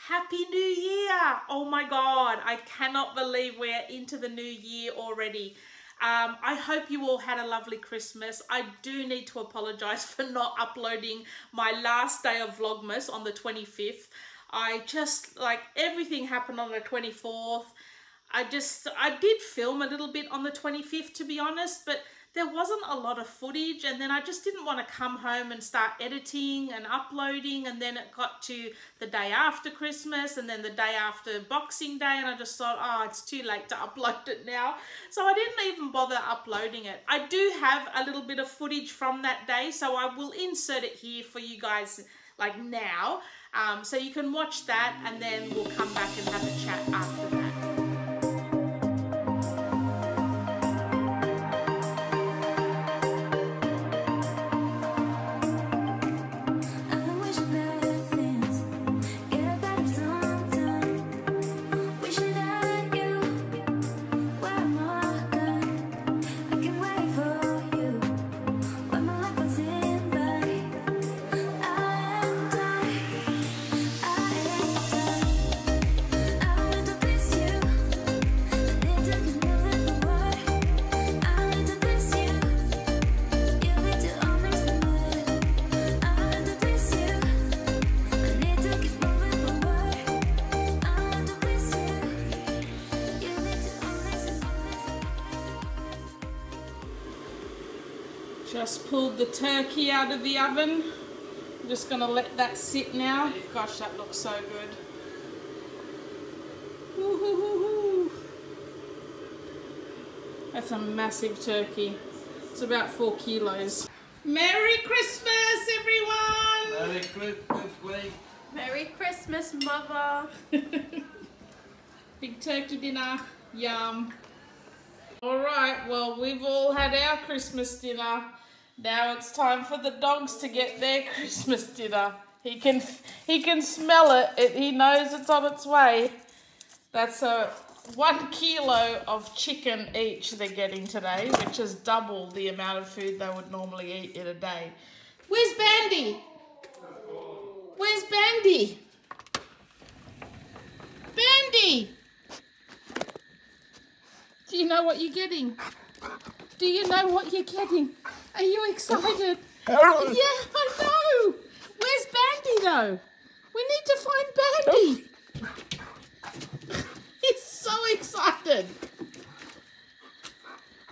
Happy New Year! Oh my God, I cannot believe we're into the new year already. I hope you all had a lovely Christmas. I do need to apologize for not uploading my last day of Vlogmas on the 25th. I just, like, everything happened on the 24th. I did film a little bit on the 25th, to be honest, but there wasn't a lot of footage, and then I just didn't want to come home and start editing and uploading, and then it got to the day after Christmas and then the day after Boxing Day, and I just thought, oh, it's too late to upload it now. So I didn't even bother uploading it. I do have a little bit of footage from that day, so I will insert it here for you guys, like now, so you can watch that, and then we'll come back and have a chat after that. Just pulled the turkey out of the oven. I'm just gonna let that sit now. Gosh, that looks so good. Woo-hoo-hoo-hoo. That's a massive turkey. It's about 4 kilos. Merry Christmas, everyone! Merry Christmas, Lee. Merry Christmas, Mother. Big turkey dinner. Yum. All right, well, we've all had our Christmas dinner. Now it's time for the dogs to get their Christmas dinner. He can smell it. He knows it's on its way. That's 1 kilo of chicken each they're getting today, which is double the amount of food they would normally eat in a day. Where's Bandy? Where's Bandy? Bandy! Do you know what you're getting? Do you know what you're getting? Are you excited? Yeah, I know. Where's Bandy though? We need to find Bandy. He's so excited.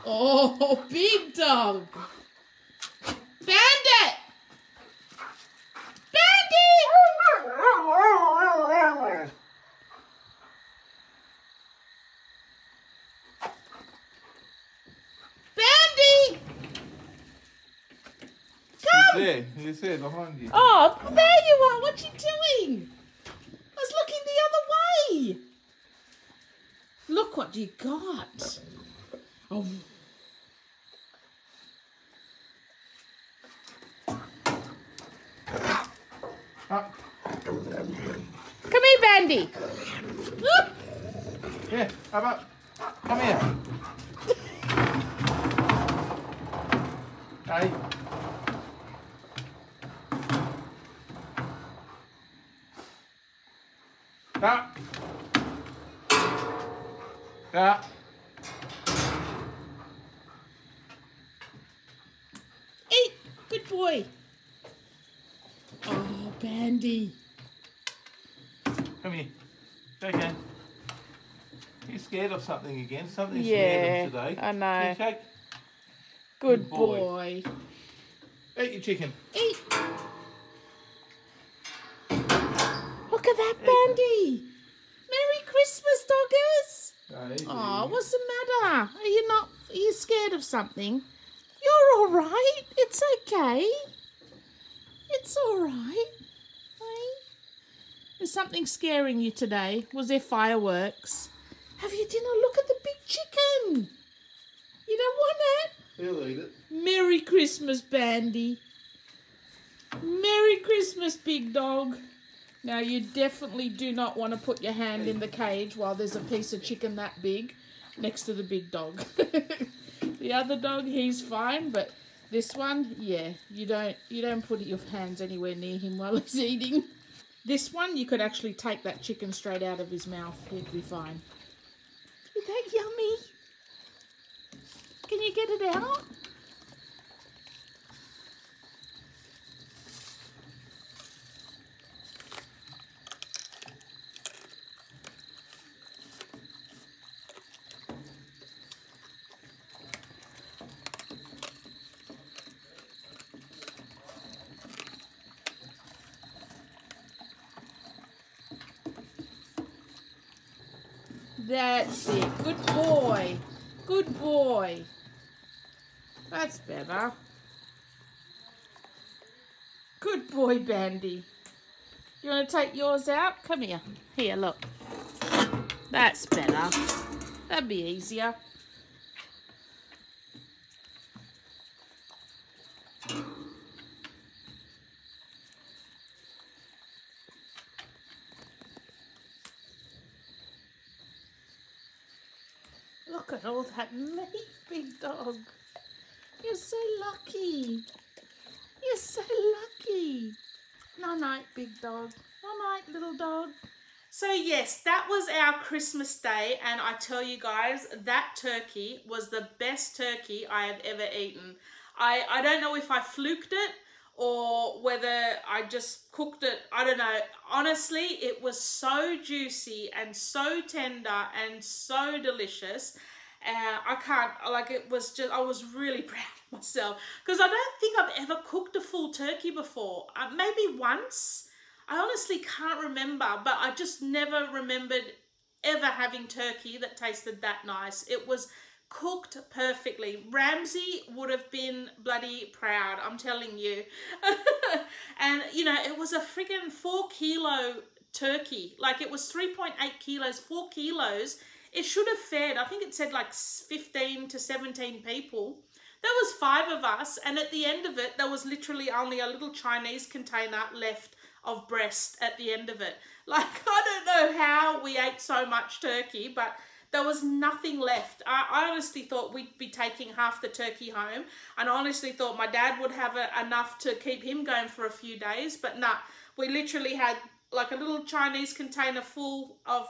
Oh, big dog. Bandit! Bandy! Bandy! Come! He's there behind you. Oh, there you are. What you doing? I was looking the other way. Look what you got. Oh. Come here, Bandy. Yeah, how about? Come here. Hey. Stop. Stop. Eat. Good boy. Oh, Bandy. Come here. Okay. You're scared of something again. Something Yeah, scared him today. I know. Can you shake? Good boy. Eat your chicken. Eat. Look at that, Bandy. Merry Christmas, doggers. Oh, what's the matter? Are you scared of something? You're all right. It's okay. It's all right. Is something scaring you today? Was there fireworks? Have you dinner? Look at the big chicken. You don't want it? He'll eat it. Merry Christmas, Bandy. Merry Christmas, big dog. Now, you definitely do not want to put your hand in the cage while there's a piece of chicken that big next to the big dog. The other dog, he's fine, but this one, yeah, you don't put your hands anywhere near him while he's eating. This one, you could actually take that chicken straight out of his mouth. He'd be fine. Is that yummy? Can you get it out? That's it. Good boy. Good boy. That's better. Good boy, Bandy. You want to take yours out? Come here. Here, look. That's better. That'd be easier. Look at all that meat, big dog. You're so lucky. You're so lucky. Night-night, big dog. Night-night, little dog. So yes, that was our Christmas day, and I tell you guys, that turkey was the best turkey I have ever eaten. I don't know if I fluked it or whether I just cooked it. I don't know. Honestly, it was so juicy and so tender and so delicious. I can't, like, it was just, I was really proud of myself because I don't think I've ever cooked a full turkey before. Maybe once. I honestly can't remember, but I just never remembered ever having turkey that tasted that nice. It was cooked perfectly. Ramsey would have been bloody proud, I'm telling you. And, you know, it was a friggin' 4 kilo turkey. Like, it was 3.8 kilos, 4 kilos. It should have fed, I think it said like 15 to 17 people. There was 5 of us, and at the end of it, there was literally only a little Chinese container left of breast at the end of it. Like, I don't know how we ate so much turkey, but there was nothing left. I honestly thought we'd be taking half the turkey home, and I honestly thought my dad would have enough to keep him going for a few days, but nah, we literally had like a little Chinese container full of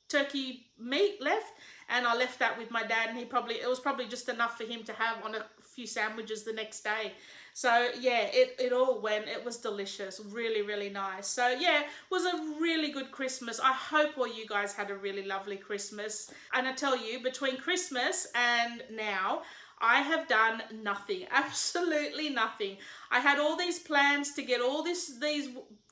turkey meat left, and I left that with my dad, and it was probably just enough for him to have on a few sandwiches the next day. So yeah, it all went. It was delicious, really, really nice. So yeah, it was a really good Christmas. I hope all you guys had a really lovely Christmas. And I tell you, between Christmas and now, I have done nothing, absolutely nothing. I had all these plans to get all these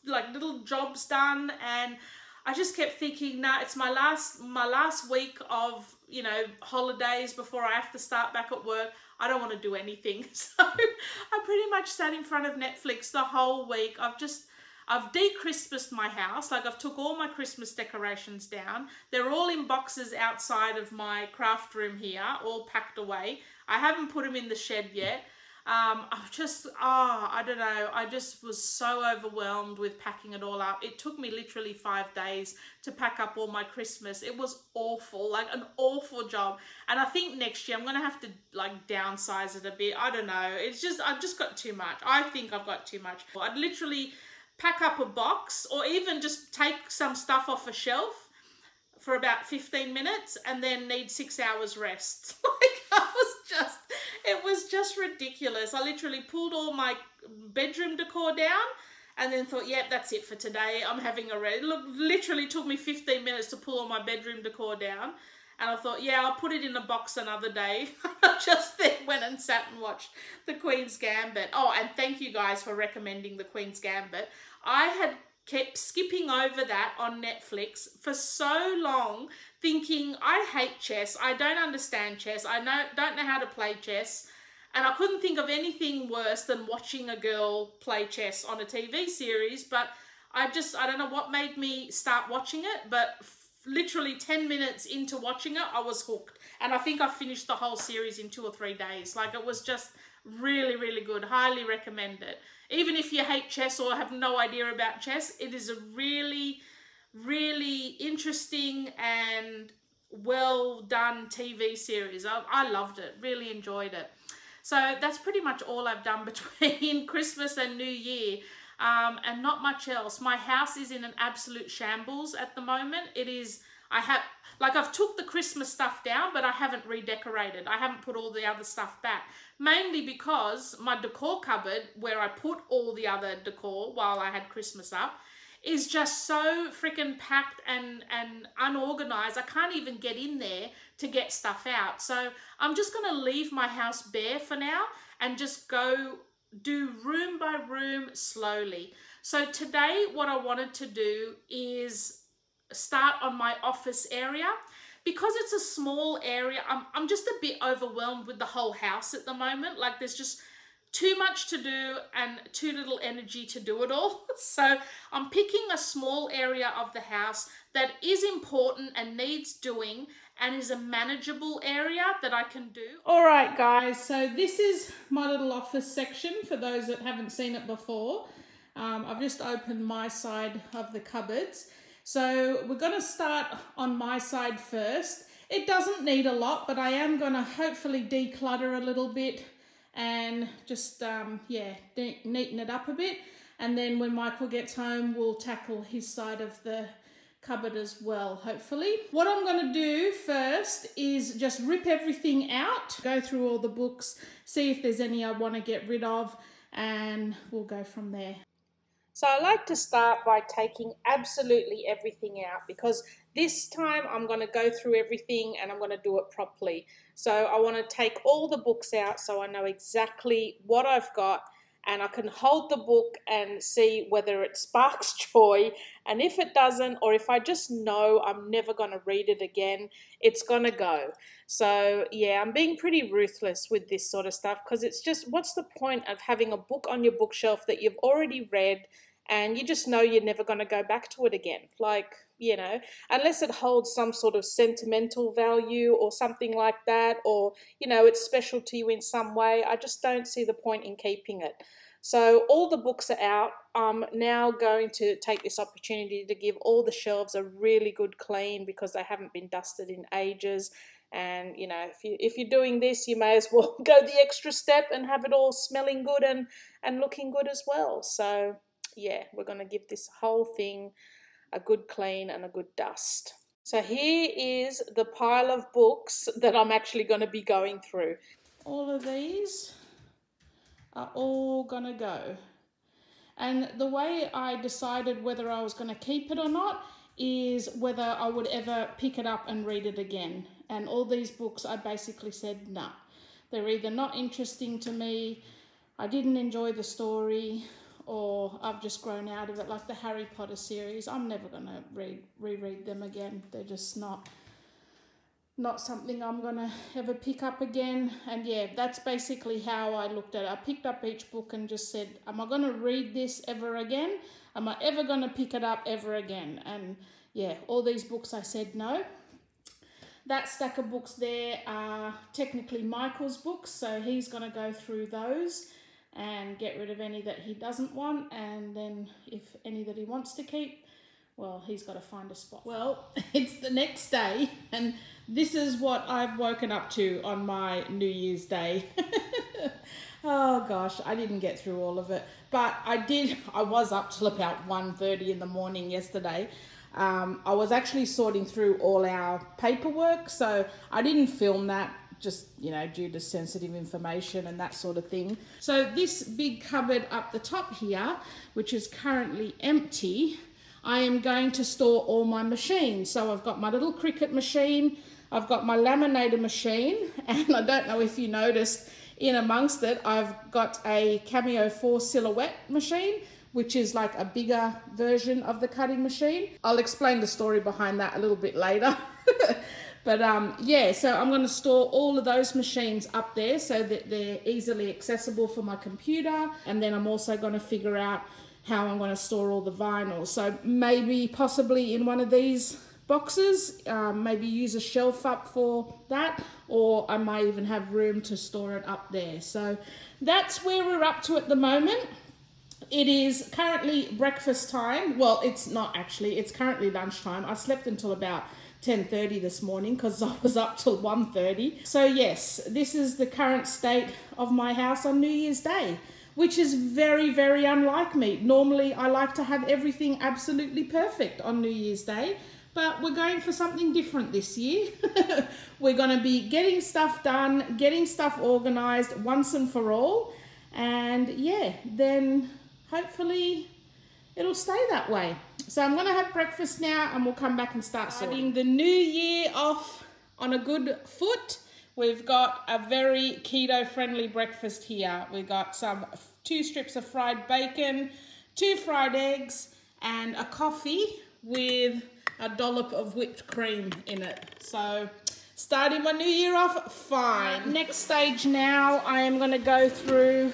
like little jobs done, and I just kept thinking, nah, it's my last week of, you know, holidays before I have to start back at work. I don't want to do anything. So I pretty much sat in front of Netflix the whole week. I've de-Christmased my house. Like, I've took all my Christmas decorations down. They're all in boxes outside of my craft room here, all packed away. I haven't put them in the shed yet. I don't know. I just was so overwhelmed with packing it all up. It took me literally 5 days to pack up all my Christmas. It was awful, like an awful job. And I think next year I'm going to have to like downsize it a bit. I don't know. It's just, I've just got too much. I think I've got too much. I'd literally pack up a box or even just take some stuff off a shelf for about 15 minutes and then need 6 hours rest. Like, it was just ridiculous. I literally pulled all my bedroom decor down and then thought, yep, that's it for today. I'm having a rest. Look, literally took me 15 minutes to pull all my bedroom decor down. And I thought, yeah, I'll put it in a box another day. I just then went and sat and watched The Queen's Gambit. Oh, and thank you guys for recommending The Queen's Gambit. I had kept skipping over that on Netflix for so long, thinking, I hate chess. I don't understand chess. I don't know how to play chess. And I couldn't think of anything worse than watching a girl play chess on a TV series. But I don't know what made me start watching it, but literally 10 minutes into watching it, I was hooked. And I think I finished the whole series in 2 or 3 days. Like, it was just really, really good. Highly recommend it. Even if you hate chess or have no idea about chess, it is a really, really interesting and well done TV series. I loved it, really enjoyed it. So that's pretty much all I've done between Christmas and New Year. and not much else. My house is in an absolute shambles at the moment. It is, I've took the Christmas stuff down, but I haven't redecorated. I haven't put all the other stuff back, mainly because my decor cupboard, where I put all the other decor while I had Christmas up, is just so freaking packed and unorganized. I can't even get in there to get stuff out. So I'm just going to leave my house bare for now and just go do room by room slowly. So today what I wanted to do is start on my office area. Because it's a small area, I'm just a bit overwhelmed with the whole house at the moment. Like, there's just too much to do and too little energy to do it all. So I'm picking a small area of the house that is important and needs doing and is a manageable area that I can do. All right, guys, so this is my little office section for those that haven't seen it before. I've just opened my side of the cupboards. So we're going to start on my side first. It doesn't need a lot, but I am going to hopefully declutter a little bit and just, neaten it up a bit. And then when Michael gets home, we'll tackle his side of the cupboard as well, hopefully. What I'm going to do first is just rip everything out, go through all the books, see if there's any I want to get rid of, and we'll go from there. So I like to start by taking absolutely everything out, because this time I'm going to go through everything and I'm going to do it properly. So I want to take all the books out so I know exactly what I've got, and I can hold the book and see whether it sparks joy. And if it doesn't, or if I just know I'm never going to read it again, it's going to go. So yeah, I'm being pretty ruthless with this sort of stuff, because it's just, what's the point of having a book on your bookshelf that you've already read and you just know you're never going to go back to it again? Like, you know, unless it holds some sort of sentimental value or something like that, or, you know, it's special to you in some way, I just don't see the point in keeping it. So all the books are out. I'm now going to take this opportunity to give all the shelves a really good clean, because they haven't been dusted in ages. And, you know, if you're doing this, you may as well go the extra step and have it all smelling good and looking good as well. So yeah, we're going to give this whole thing a good clean and a good dust. So here is the pile of books that I'm actually going to be going through. All of these are all going to go. And the way I decided whether I was going to keep it or not is whether I would ever pick it up and read it again. And all these books, I basically said, nah. They're either not interesting to me, I didn't enjoy the story, or I've just grown out of it. Like the Harry Potter series, I'm never going to reread them again. They're just not something I'm going to ever pick up again. And yeah, that's basically how I looked at it. I picked up each book and just said, am I going to read this ever again? Am I ever going to pick it up ever again? And yeah, all these books I said no. That stack of books there are technically Michael's books, so he's going to go through those and get rid of any that he doesn't want, and then if any that he wants to keep, well, he's got to find a spot. Well, it's the next day, and this is what I've woken up to on my New Year's Day. Oh gosh, I didn't get through all of it, but I was up till about 1:30 in the morning yesterday. I was actually sorting through all our paperwork, so I didn't film that, just, you know, due to sensitive information and that sort of thing. So this big cupboard up the top here, which is currently empty, I am going to store all my machines. So I've got my little Cricut machine, I've got my laminator machine, and I don't know if you noticed, in amongst it, I've got a Cameo 4 silhouette machine, which is like a bigger version of the cutting machine. I'll explain the story behind that a little bit later. But yeah, so I'm going to store all of those machines up there so that they're easily accessible for my computer. And then I'm also going to figure out how I'm going to store all the vinyl. So maybe possibly in one of these boxes, maybe use a shelf up for that, or I might even have room to store it up there. So that's where we're up to at the moment. It is currently breakfast time. Well, it's not actually, it's currently lunchtime. I slept until about 10:30 this morning because I was up till 1:30. So yes, this is the current state of my house on New Year's Day. which is very, very unlike me. Normally, I like to have everything absolutely perfect on New Year's Day, but we're going for something different this year. We're going to be getting stuff done, getting stuff organized once and for all. And yeah, then hopefully it'll stay that way. So I'm going to have breakfast now and we'll come back and start starting the new year off on a good foot. We've got a very keto-friendly breakfast here. We've got 2 strips of fried bacon, 2 fried eggs, and a coffee with a dollop of whipped cream in it. So starting my new year off fine. Next stage now, I am going to go through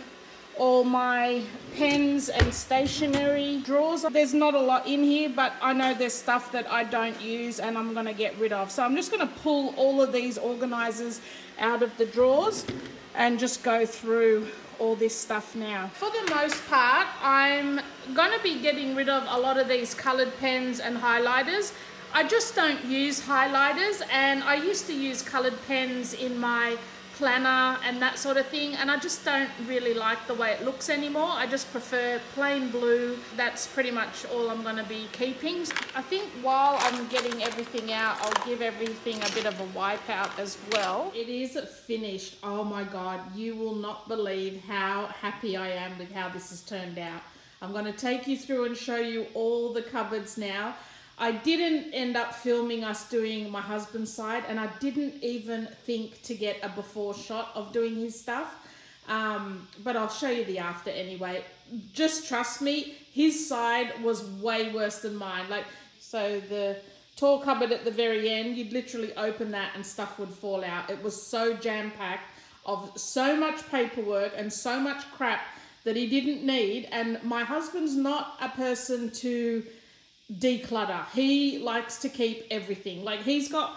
all my pens and stationery drawers. There's not a lot in here, but I know there's stuff that I don't use and I'm going to get rid of. So I'm just going to pull all of these organizers out of the drawers and just go through all this stuff now. For the most part, I'm going to be getting rid of a lot of these colored pens and highlighters. I just don't use highlighters, and I used to use colored pens in my planner and that sort of thing, and I just don't really like the way it looks anymore. I just prefer plain blue. That's pretty much all I'm going to be keeping. I think while I'm getting everything out, I'll give everything a bit of a wipe out as well. It is finished. Oh my God, you will not believe how happy I am with how this has turned out. I'm going to take you through and show you all the cupboards now. I didn't end up filming us doing my husband's side, and I didn't even think to get a before shot of doing his stuff. But I'll show you the after anyway. Just trust me, his side was way worse than mine. So the tall cupboard at the very end, you'd literally open that and stuff would fall out. It was so jam-packed of so much paperwork and so much crap that he didn't need. And my husband's not a person to declutter. He likes to keep everything. Like, he's got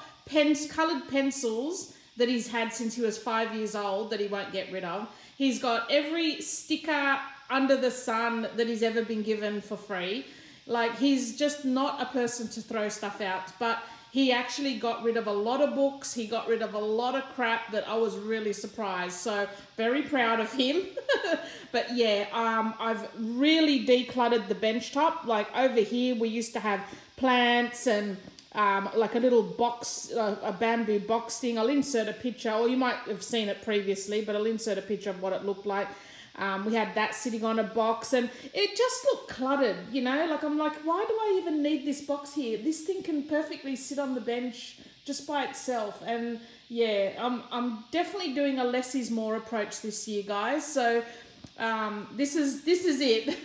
colored pencils that he's had since he was 5 years old that he won't get rid of. He's got every sticker under the sun that he's ever been given for free. Like, he's just not a person to throw stuff out, but he actually got rid of a lot of books. He got rid of a lot of crap that I was really surprised. So very proud of him. But yeah, I've really decluttered the bench top. Like, over here, we used to have plants and like a little box, a bamboo box thing. I'll insert a picture, or you might have seen it previously, but I'll insert a picture of what it looked like. We had that sitting on a box, and it just looked cluttered, you know. Like, I'm like, why do I even need this box here? This thing can perfectly sit on the bench just by itself. And yeah, I'm definitely doing a less is more approach this year, guys. So this is it.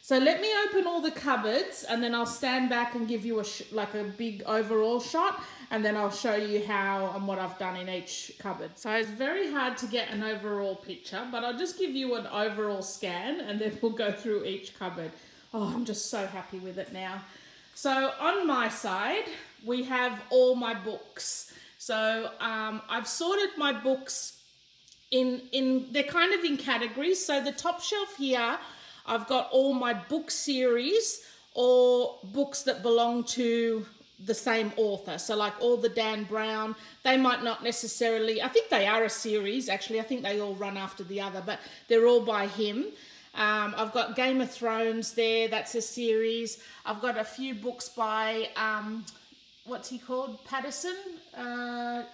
So let me open all the cupboards, and then I'll stand back and give you a big overall shot, and then I'll show you how and what I've done in each cupboard. So it's very hard to get an overall picture, but I'll just give you an overall scan, and then we'll go through each cupboard. Oh, I'm just so happy with it now. So on my side, we have all my books. So I've sorted my books they're kind of in categories. So the top shelf here, I've got all my book series or books that belong to the same author. So like all the Dan Brown, they might not necessarily, I think they are a series actually. I think they all run after the other, but they're all by him. I've got Game of Thrones there, that's a series. I've got a few books by, what's he called? Patterson?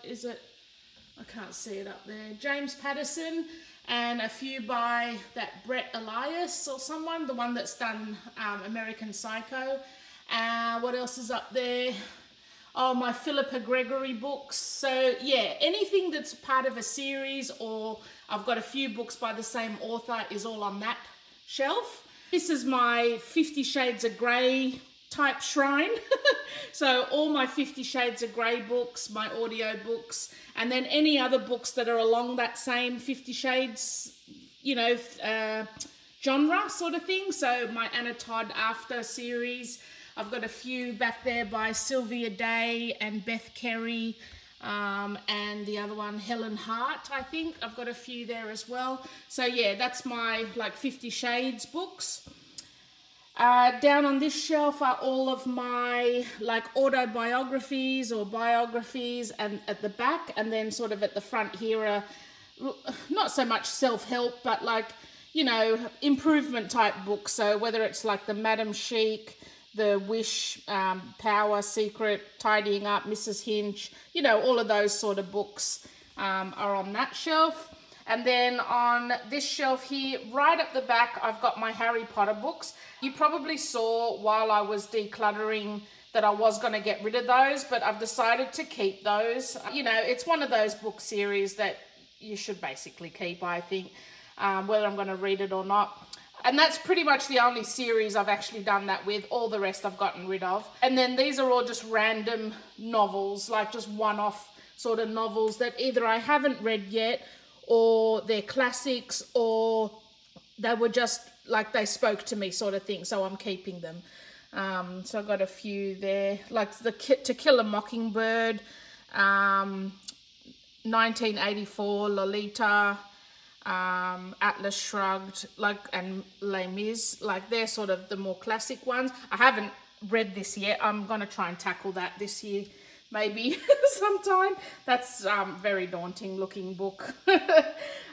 Is it? I can't see it up there. James Patterson, and a few by that Brett Elias or someone, the one that's done American Psycho. What else is up there? Oh, my Philippa Gregory books. So yeah, anything that's part of a series, or I've got a few books by the same author, is all on that shelf. This is my 50 Shades of Grey type shrine. So all my 50 Shades of Grey books, my audio books, and then any other books that are along that same 50 Shades, you know, genre sort of thing. So my Anna Todd After series. I've got a few back there by Sylvia Day and Beth Carey, and the other one, Helen Hart, I think. I've got a few there as well. So yeah, that's my like 50 Shades books. Down on this shelf are all of my like autobiographies or biographies, and at the back, and then sort of at the front here are not so much self-help, but like, you know, improvement type books. So whether it's like the Madam Chic, the Wish, Power, Secret, Tidying Up, Mrs. Hinch, you know, all of those sort of books are on that shelf. And then on this shelf here, right at the back, I've got my Harry Potter books. You probably saw while I was decluttering that I was going to get rid of those, but I've decided to keep those. You know, it's one of those book series that you should basically keep, I think, whether I'm going to read it or not. And that's pretty much the only series I've actually done that with. All the rest I've gotten rid of. And then these are all just random novels, like just one-off sort of novels that either I haven't read yet, or they're classics, or they were just like they spoke to me sort of thing. So I'm keeping them. So I've got a few there, like the To Kill a Mockingbird, 1984, Lolita, Atlas Shrugged, like, and Les Mis, like they're sort of the more classic ones. I haven't read this yet. I'm gonna try and tackle that this year, maybe sometime. That's very daunting looking book.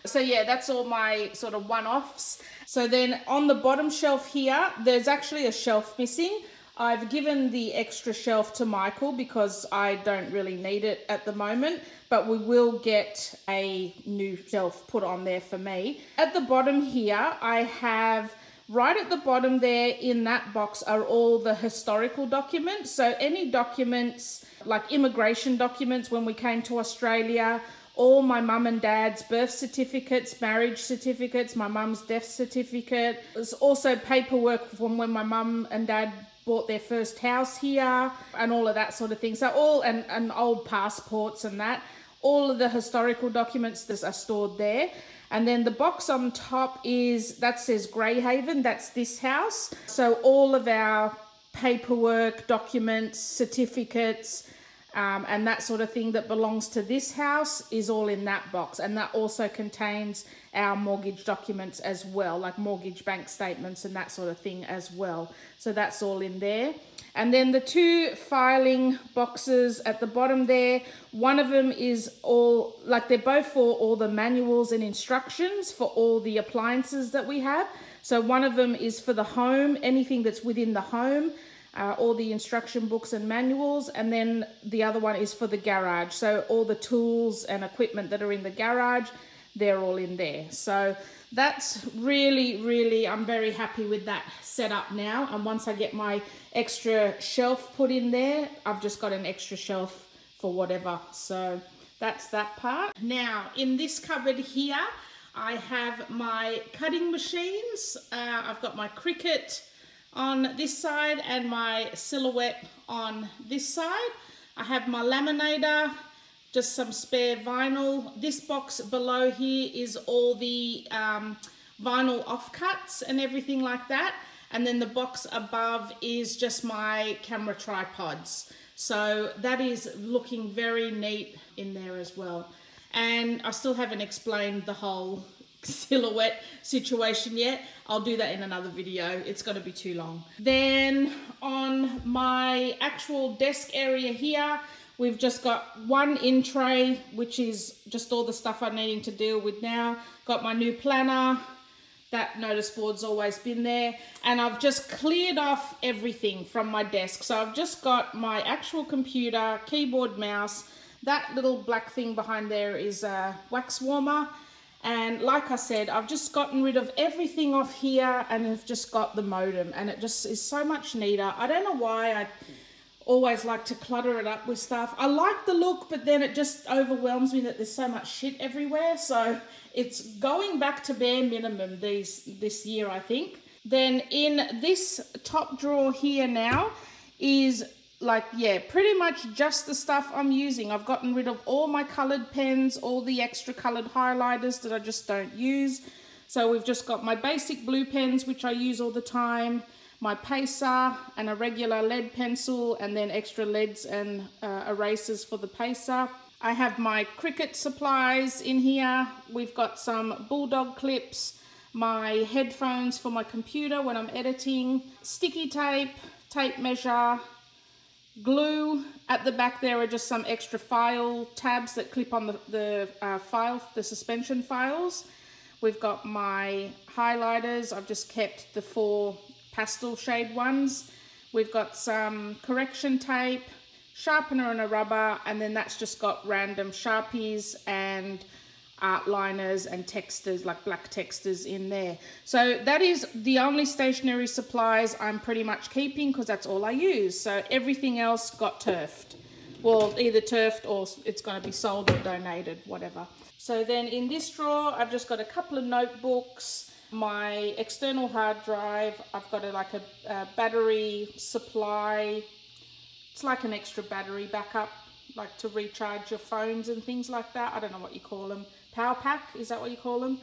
So yeah, that's all my sort of one-offs. So then on the bottom shelf here, there's actually a shelf missing. I've given the extra shelf to Michael because I don't really need it at the moment, but we will get a new shelf put on there for me. At the bottom here, I have, right at the bottom there in that box are all the historical documents. So any documents, like immigration documents when we came to Australia, all my mum and dad's birth certificates, marriage certificates, my mum's death certificate. There's also paperwork from when my mum and dad bought their first house here and all of that sort of thing. So all, and old passports and that, all of the historical documents that are stored there. And then the box on top is, that says Greyhaven, that's this house. So all of our paperwork, documents, certificates, and that sort of thing that belongs to this house is all in that box. And that also contains our mortgage documents as well, like mortgage bank statements and that sort of thing as well. So that's all in there. And then the two filing boxes at the bottom there, one of them is all, like they're both for all the manuals and instructions for all the appliances that we have. So one of them is for the home, anything that's within the home, all the instruction books and manuals, and then the other one is for the garage. So all the tools and equipment that are in the garage, they're all in there. So that's really, I'm very happy with that setup now. And once I get my extra shelf put in there, I've just got an extra shelf for whatever. So that's that part. Now in this cupboard here, I have my cutting machines. I've got my Cricut on this side and my Silhouette on this side. I have my laminator, just some spare vinyl. This box below here is all the vinyl offcuts and everything like that. And then the box above is just my camera tripods. So that is looking very neat in there as well. And I still haven't explained the whole Silhouette situation yet. I'll do that in another video. It's going to be too long. Then on my actual desk area here, we've just got one in tray, which is just all the stuff I'm needing to deal with now. Got my new planner. That notice board's always been there. And I've just cleared off everything from my desk. So I've just got my actual computer, keyboard, mouse. That little black thing behind there is a wax warmer. And like I said, I've just gotten rid of everything off here and I've just got the modem. And it just is so much neater. I don't know why I always like to clutter it up with stuff. I like the look, but then it just overwhelms me that there's so much shit everywhere. So it's going back to bare minimum this year, I think. Then in this top drawer here now is like, yeah, pretty much just the stuff I'm using. I've gotten rid of all my colored pens, all the extra colored highlighters that I just don't use. So we've just got my basic blue pens, which I use all the time, my pacer and a regular lead pencil, and then extra leads and erasers for the pacer. I have my Cricut supplies in here. We've got some bulldog clips, my headphones for my computer when I'm editing, sticky tape, tape measure, glue. At the back there are just some extra file tabs that clip on the suspension files. We've got my highlighters. I've just kept the 4 pastel shade ones. We've got some correction tape, sharpener and a rubber, and then that's just got random Sharpies and art liners and textures, like black textures in there. So that is the only stationery supplies I'm pretty much keeping, because that's all I use. So everything else got turfed. Well, either turfed or it's going to be sold or donated, whatever. So then in this drawer, I've just got a couple of notebooks, my external hard drive. I've got a battery supply. It's like an extra battery backup, like to recharge your phones and things like that. I don't know what you call them. Power pack, is that what you call them?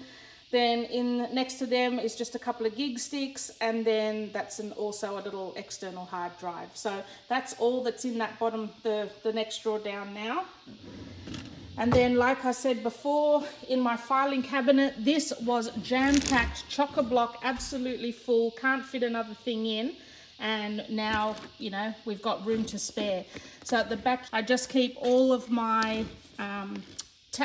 Then next to them is just a couple of gig sticks, and then that's also a little external hard drive. So that's all that's in that bottom, the next drawer down now. And then, like I said before, in my filing cabinet, this was jam-packed, chock-a-block, absolutely full, can't fit another thing in. And now, you know, we've got room to spare. So at the back, I just keep all of my,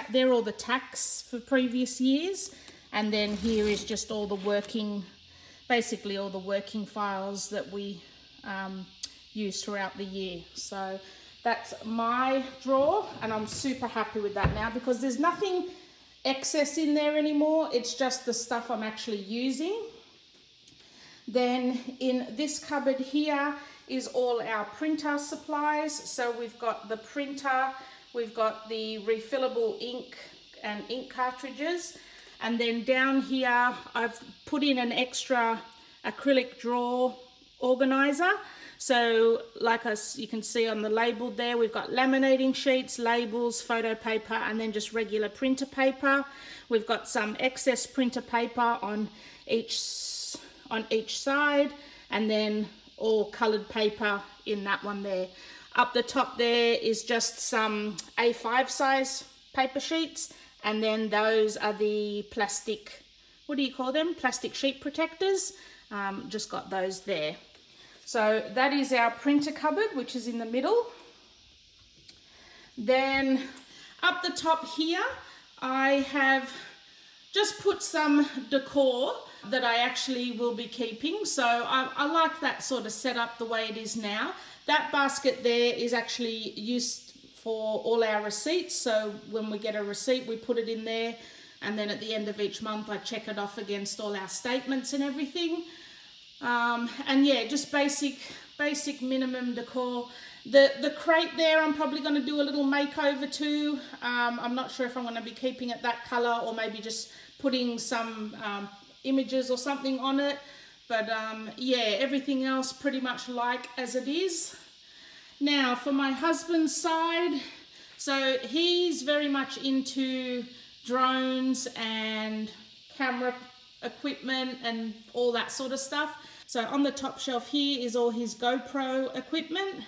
they're all the tacks for previous years. And then here is just all the working, basically all the working files that we use throughout the year. So that's my drawer, and I'm super happy with that now, because there's nothing excess in there anymore. It's just the stuff I'm actually using. Then in this cupboard here is all our printer supplies. So we've got the printer, we've got the refillable ink and ink cartridges. And then down here, I've put in an extra acrylic drawer organizer. So like you can see on the label there, we've got laminating sheets, labels, photo paper, and then just regular printer paper. We've got some excess printer paper on each side, and then all coloured paper in that one there. Up the top there is just some A5 size paper sheets, and then those are the plastic, what do you call them? Plastic sheet protectors. Just got those there. So that is our printer cupboard, which is in the middle. Then up the top here, I have just put some decor that I actually will be keeping. So I like that sort of setup the way it is now. That basket there is actually used for all our receipts. So when we get a receipt, we put it in there. And then at the end of each month, I check it off against all our statements and everything. And yeah, just basic minimum decor. The crate there, I'm probably going to do a little makeover to. I'm not sure if I'm going to be keeping it that color, or maybe just putting some images or something on it. But yeah, everything else pretty much like as it is. Now for my husband's side, so he's very much into drones and camera equipment and all that sort of stuff. So on the top shelf here is all his GoPro equipment.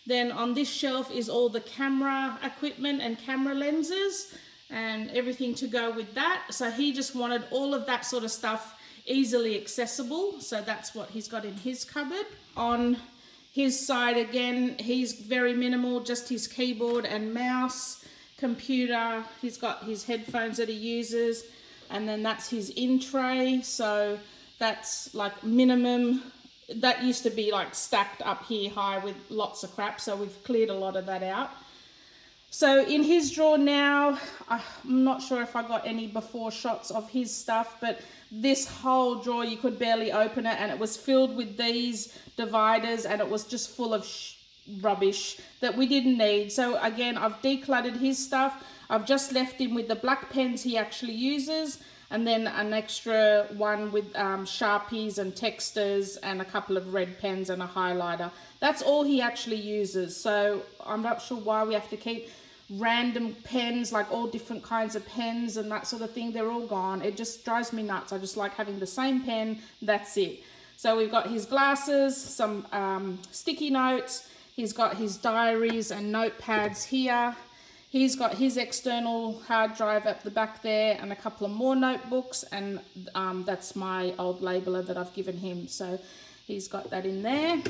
Then on this shelf is all the camera equipment and camera lenses and everything to go with that. So he just wanted all of that sort of stuff easily accessible. So that's what he's got in his cupboard. On his side again, he's very minimal, just his keyboard and mouse, computer. He's got his headphones that he uses, and then that's his in tray. So that's like minimum. That used to be like stacked up here high with lots of crap, so we've cleared a lot of that out. So in his drawer now, I'm not sure if I got any before shots of his stuff, but this whole drawer, you could barely open it, and it was filled with these dividers, and it was just full of rubbish that we didn't need. So again, I've decluttered his stuff. I've just left him with the black pens he actually uses, and then an extra one with Sharpies and texters and a couple of red pens and a highlighter. That's all he actually uses. So I'm not sure why we have to keep random pens, like all different kinds of pens and that sort of thing. They're all gone. It just drives me nuts. I just like having the same pen. That's it. So we've got his glasses, some sticky notes. He's got his diaries and notepads here. He's got his external hard drive at the back there and a couple of more notebooks, and that's my old labeler that I've given him. So he's got that in there.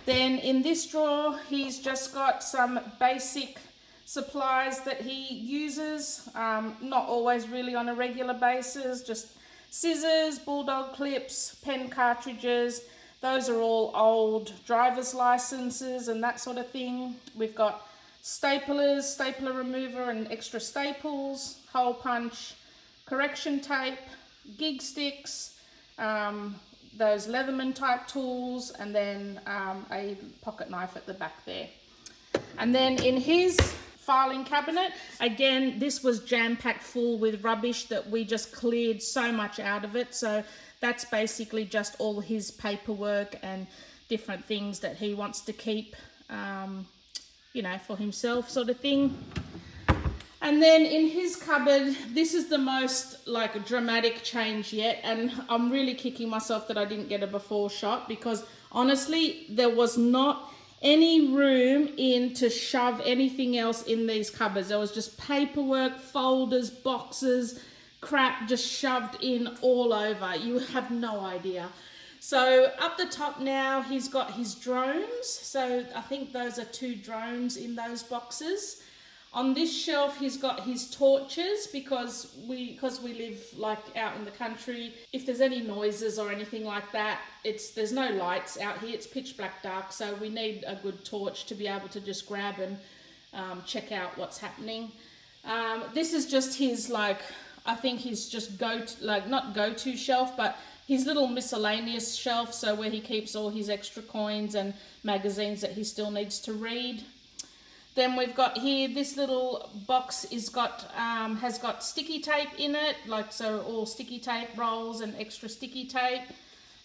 Then in this drawer, he's just got some basic supplies that he uses, not always really on a regular basis, just scissors, bulldog clips, pen cartridges. Those are all old driver's licenses and that sort of thing. We've got staplers, stapler remover and extra staples, hole punch, correction tape, gig sticks, those Leatherman type tools, and then a pocket knife at the back there. And then in his filing cabinet, again, this was jam-packed full with rubbish that we just cleared so much out of it. So that's basically just all his paperwork and different things that he wants to keep, you know, for himself sort of thing. And then in his cupboard, this is the most like dramatic change yet, and I'm really kicking myself that I didn't get a before shot, because honestly there was not any room in to shove anything else in these cupboards. There was just paperwork, folders, boxes, crap just shoved in all over. You have no idea. So up the top now, he's got his drones. So I think those are 2 drones in those boxes. On this shelf, he's got his torches, because we live like out in the country. If there's any noises or anything like that, there's no lights out here. It's pitch black dark, so we need a good torch to be able to just grab and check out what's happening. This is just his, like, I think he's just not go-to shelf, but his little miscellaneous shelf, so where he keeps all his extra coins and magazines that he still needs to read. Then we've got here, this little box has got sticky tape in it, like, so all sticky tape rolls and extra sticky tape.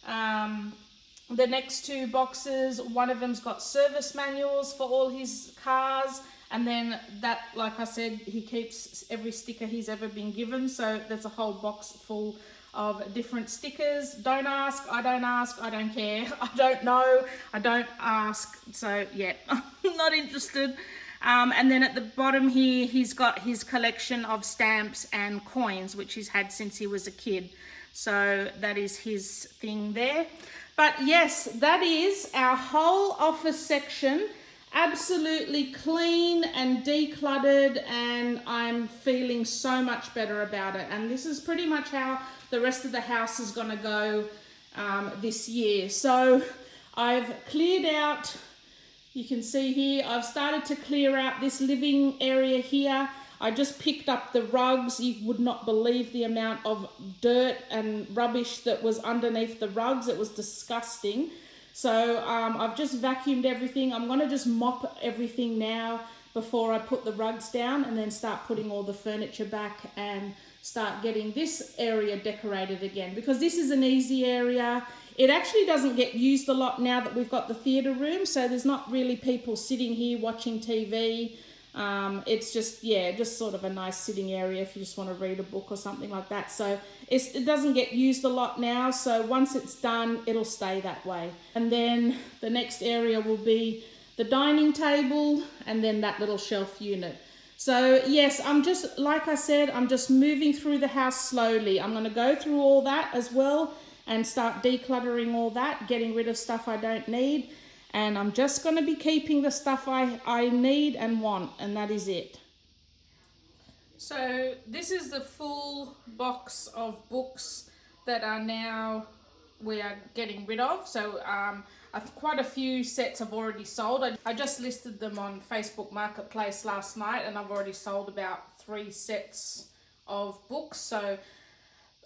The next 2 boxes, one of them's got service manuals for all his cars, and then that, like I said, he keeps every sticker he's ever been given, so there's a whole box full of different stickers. Don't ask, I don't ask, I don't care, I don't know, I don't ask, so yeah, I'm not interested. And then at the bottom here, he's got his collection of stamps and coins, which he's had since he was a kid. So that is his thing there. But yes, that is our whole office section, absolutely clean and decluttered, and I'm feeling so much better about it. And this is pretty much how the rest of the house is going to go this year. So I've cleared out, you can see here, I've started to clear out this living area here. I just picked up the rugs. You would not believe the amount of dirt and rubbish that was underneath the rugs. It was disgusting. So I've just vacuumed everything. I'm going to just mop everything now before I put the rugs down, and then start putting all the furniture back and start getting this area decorated again, because this is an easy area. It actually doesn't get used a lot now that we've got the theatre room, so there's not really people sitting here watching TV. It's just, yeah, just sort of a nice sitting area if you just want to read a book or something like that. So it doesn't get used a lot now, so once it's done, it'll stay that way. And then the next area will be the dining table, and then that little shelf unit. So yes, I'm just, like I said, I'm just moving through the house slowly. I'm going to go through all that as well and start decluttering all that, getting rid of stuff I don't need. And I'm just going to be keeping the stuff I need and want, and that is it. So this is the full box of books that are now we are getting rid of. So quite a few sets have already sold. I just listed them on Facebook Marketplace last night, and I've already sold about 3 sets of books. So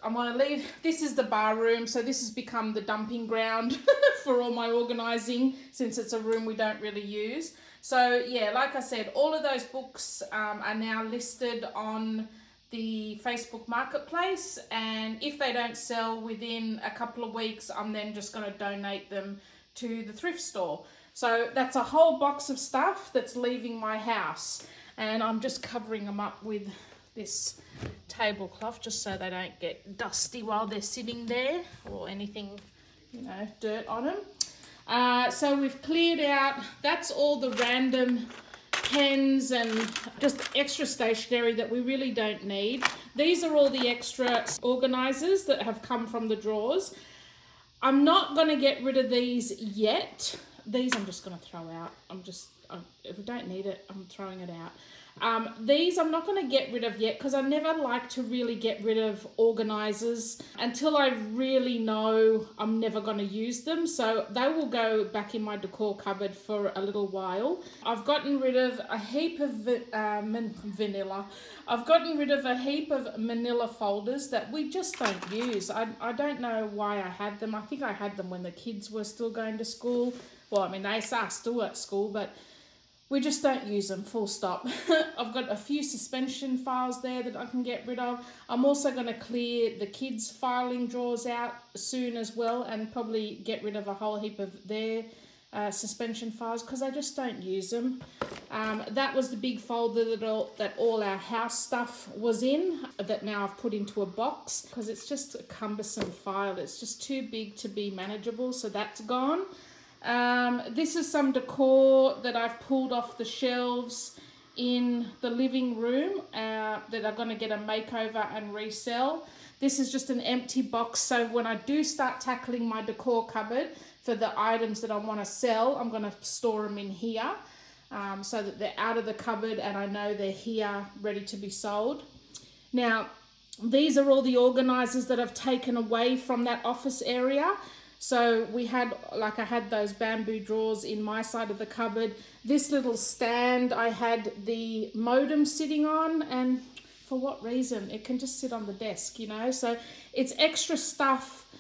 I'm going to leave, this is the bar room, so this has become the dumping ground for all my organising, since it's a room we don't really use. So yeah, like I said, all of those books are now listed on the Facebook Marketplace, and if they don't sell within a couple of weeks, I'm then just going to donate them to the thrift store. So that's a whole box of stuff that's leaving my house, and I'm just covering them up with this tablecloth just so they don't get dusty while they're sitting there, or anything, you know, dirt on them. So we've cleared out, that's all the random pens and just extra stationery that we really don't need. These are all the extra organisers that have come from the drawers. I'm not going to get rid of these yet, these I'm just going to throw out. If we don't need it, I'm throwing it out. These I'm not going to get rid of yet because I never like to really get rid of organisers until I really know I'm never going to use them. So they will go back in my decor cupboard for a little while. I've gotten rid of a heap of vanilla. I've gotten rid of a heap of manila folders that we just don't use. I don't know why I had them. I think I had them when the kids were still going to school. Well, I mean, they are still at school, but we just don't use them, full stop. I've got a few suspension files there that I can get rid of. I'm also going to clear the kids' filing drawers out soon as well and probably get rid of a whole heap of their suspension files because I just don't use them. That was the big folder that all our house stuff was in that now I've put into a box because it's just a cumbersome file. It's just too big to be manageable, so that's gone. This is some decor that I've pulled off the shelves in the living room that are going to get a makeover and resell. This is just an empty box, so when I do start tackling my decor cupboard for the items that I want to sell, I'm going to store them in here so that they're out of the cupboard and I know they're here ready to be sold. Now, these are all the organisers that I've taken away from that office area. So we had, like I had those bamboo drawers in my side of the cupboard. This little stand I had the modem sitting on, and for what reason? It can just sit on the desk, you know. So it's extra stuff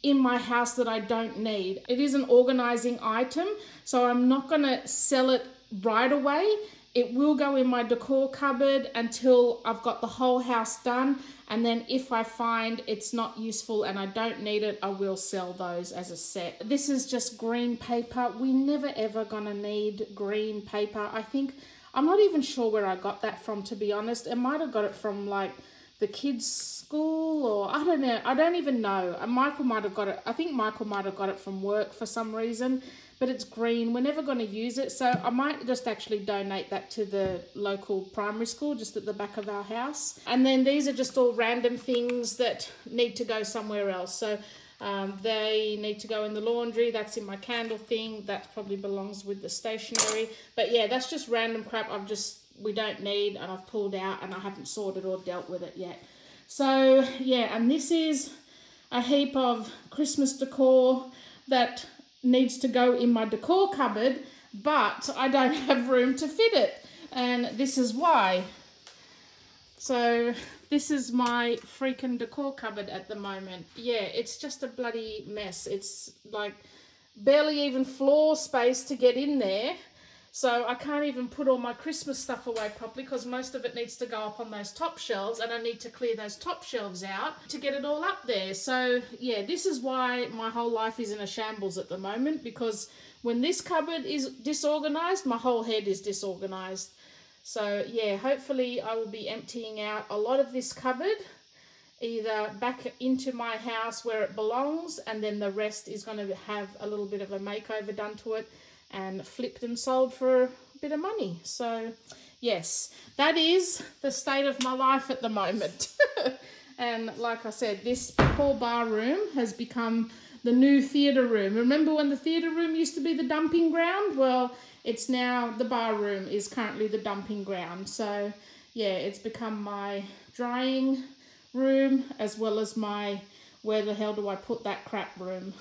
in my house that I don't need. It is an organising item, so I'm not going to sell it right away. It will go in my decor cupboard until I've got the whole house done, and then if I find it's not useful and I don't need it, I will sell those as a set. This is just green paper. We never ever gonna need green paper. I think, I'm not even sure where I got that from, to be honest. I might have got it from like the kids' school, or I don't know. I don't even know. Michael might have got it. I think Michael might have got it from work for some reason. But it's green. We're never going to use it. So I might just actually donate that to the local primary school just at the back of our house. And then these are just all random things that need to go somewhere else. So they need to go in the laundry. That's in my candle thing. That probably belongs with the stationery. But yeah, that's just random crap we don't need and I've pulled out and I haven't sorted or dealt with it yet. So yeah, and this is a heap of Christmas decor that needs to go in my decor cupboard, but I don't have room to fit it, and this is why. So this is my freaking decor cupboard at the moment. Yeah, it's just a bloody mess. It's like barely even floor space to get in there. So I can't even put all my Christmas stuff away properly because most of it needs to go up on those top shelves, and I need to clear those top shelves out to get it all up there. So yeah, this is why my whole life is in a shambles at the moment, because when this cupboard is disorganized, my whole head is disorganized. So yeah, hopefully I will be emptying out a lot of this cupboard, either back into my house where it belongs, and then the rest is going to have a little bit of a makeover done to it and flipped and sold for a bit of money. So yes, that is the state of my life at the moment. And like I said, this poor bar room has become the new theatre room. Remember when the theatre room used to be the dumping ground? Well, it's now the bar room is currently the dumping ground. So yeah, it's become my drying room as well as my where the hell do I put that crap room.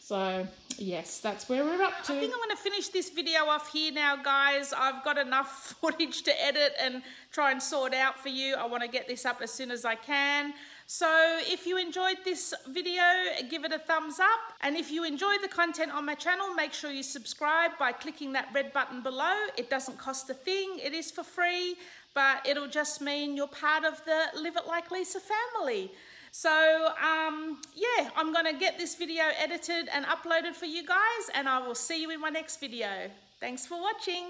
So yes, that's where we're up to. I think I'm going to finish this video off here now, guys. I've got enough footage to edit and try and sort out for you. I want to get this up as soon as I can. So if you enjoyed this video, give it a thumbs up. And if you enjoy the content on my channel, make sure you subscribe by clicking that red button below. It doesn't cost a thing. It is for free, but it'll just mean you're part of the Live It Like Lisa family. So, yeah, I'm going to get this video edited and uploaded for you guys, and I will see you in my next video. Thanks for watching.